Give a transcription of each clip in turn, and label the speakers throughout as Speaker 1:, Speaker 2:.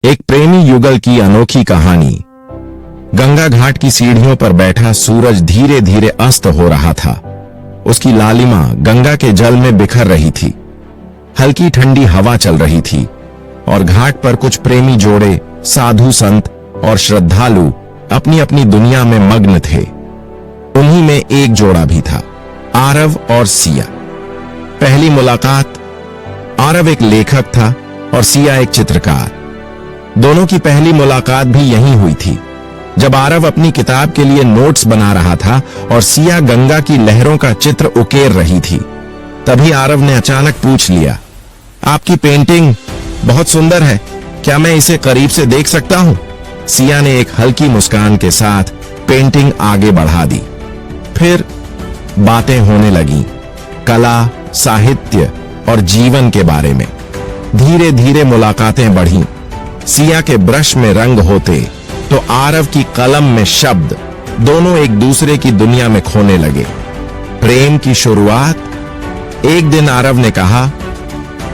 Speaker 1: एक प्रेमी युगल की अनोखी कहानी। गंगा घाट की सीढ़ियों पर बैठा सूरज धीरे धीरे अस्त हो रहा था। उसकी लालिमा गंगा के जल में बिखर रही थी। हल्की ठंडी हवा चल रही थी और घाट पर कुछ प्रेमी जोड़े, साधु संत और श्रद्धालु अपनी अपनी दुनिया में मग्न थे। उन्हीं में एक जोड़ा भी था, आरव और सिया। पहली मुलाकात। आरव एक लेखक था और सिया एक चित्रकार। दोनों की पहली मुलाकात भी यहीं हुई थी, जब आरव अपनी किताब के लिए नोट्स बना रहा था और सिया गंगा की लहरों का चित्र उकेर रही थी। तभी आरव ने अचानक पूछ लिया, आपकी पेंटिंग बहुत सुंदर है, क्या मैं इसे करीब से देख सकता हूं? सिया ने एक हल्की मुस्कान के साथ पेंटिंग आगे बढ़ा दी। फिर बातें होने लगीं, कला, साहित्य और जीवन के बारे में। धीरे धीरे मुलाकातें बढ़ीं। सिया के ब्रश में रंग होते तो आरव की कलम में शब्द, दोनों एक दूसरे की दुनिया में खोने लगे। प्रेम की शुरुआत। एक दिन आरव ने कहा,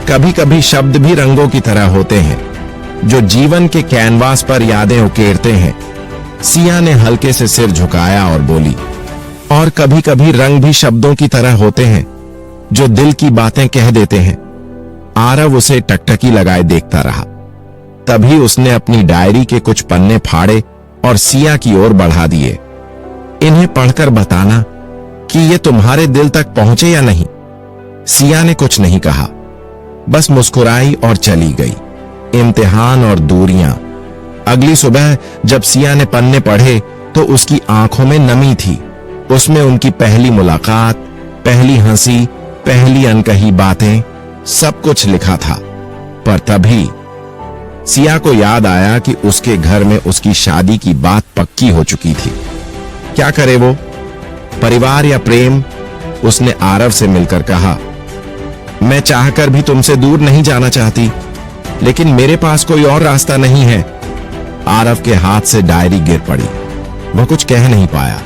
Speaker 1: कभी कभी शब्द भी रंगों की तरह होते हैं, जो जीवन के कैनवास पर यादें उकेरते हैं। सिया ने हल्के से सिर झुकाया और बोली, और कभी कभी रंग भी शब्दों की तरह होते हैं, जो दिल की बातें कह देते हैं। आरव उसे टकटकी लगाए देखता रहा। तभी उसने अपनी डायरी के कुछ पन्ने फाड़े और सिया की ओर बढ़ा दिए। इन्हें पढ़कर बताना कि ये तुम्हारे दिल तक पहुंचे या नहीं। सिया ने कुछ नहीं कहा, बस मुस्कुराई और चली गई। इम्तिहान और दूरियां। अगली सुबह जब सिया ने पन्ने पढ़े तो उसकी आंखों में नमी थी। उसमें उनकी पहली मुलाकात, पहली हंसी, पहली अनकही बातें, सब कुछ लिखा था। पर तभी सिया को याद आया कि उसके घर में उसकी शादी की बात पक्की हो चुकी थी। क्या करे वो? परिवार या प्रेम? उसने आरव से मिलकर कहा, मैं चाहकर भी तुमसे दूर नहीं जाना चाहती, लेकिन मेरे पास कोई और रास्ता नहीं है। आरव के हाथ से डायरी गिर पड़ी। वह कुछ कह नहीं पाया,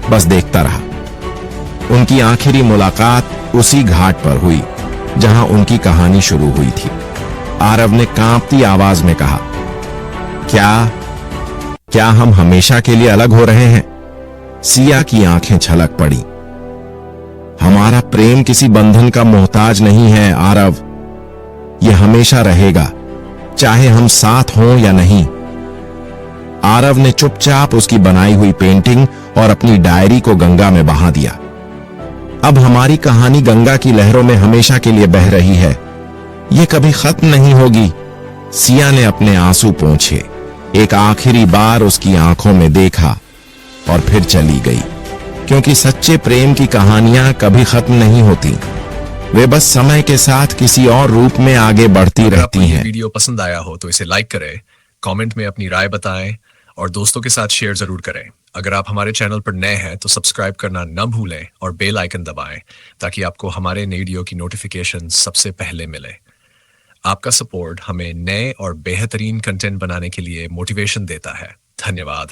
Speaker 1: बस देखता रहा। उनकी आखिरी मुलाकात उसी घाट पर हुई जहां उनकी कहानी शुरू हुई थी। आरव ने कांपती आवाज में कहा, क्या हम हमेशा के लिए अलग हो रहे हैं? सिया की आंखें छलक पड़ी। हमारा प्रेम किसी बंधन का मोहताज नहीं है आरव, यह हमेशा रहेगा, चाहे हम साथ हों या नहीं। आरव ने चुपचाप उसकी बनाई हुई पेंटिंग और अपनी डायरी को गंगा में बहा दिया। अब हमारी कहानी गंगा की लहरों में हमेशा के लिए बह रही है, ये कभी खत्म नहीं होगी। सिया ने अपने आंसू पोंछे, एक आखिरी बार उसकी आंखों में देखा और फिर चली गई, क्योंकि सच्चे प्रेम की कहानियां कभी खत्म नहीं होती, वे बस समय के साथ किसी और रूप में आगे बढ़ती रहती हैं।
Speaker 2: वीडियो पसंद आया हो तो इसे लाइक करें, कमेंट में अपनी राय बताएं और दोस्तों के साथ शेयर जरूर करें। अगर आप हमारे चैनल पर नए हैं तो सब्सक्राइब करना न भूलें और बेल आइकन दबाएं, ताकि आपको हमारे नई वीडियो की नोटिफिकेशन सबसे पहले मिले। आपका सपोर्ट हमें नए और बेहतरीन कंटेंट बनाने के लिए मोटिवेशन देता है। धन्यवाद।